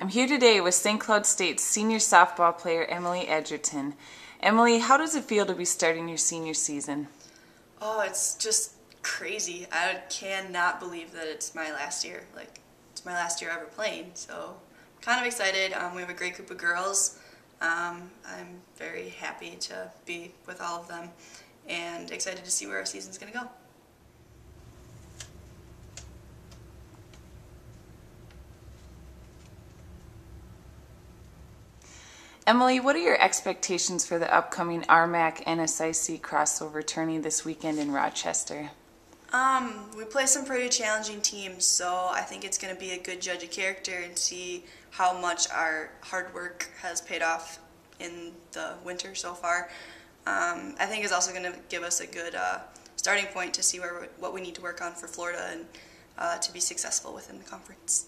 I'm here today with St. Cloud State's senior softball player Emily Edgerton. Emily, how does it feel to be starting your senior season? Oh, it's just crazy. I cannot believe that it's my last year. It's my last year ever playing, so I'm kind of excited. We have a great group of girls. I'm very happy to be with all of them and excited to see where our season's going to go. Emily, what are your expectations for the upcoming RMAC NSIC crossover tourney this weekend in Rochester? We play some pretty challenging teams, so I think it's going to be a good judge of character and see how much our hard work has paid off in the winter so far. I think it's also going to give us a good starting point to see what we need to work on for Florida and to be successful within the conference.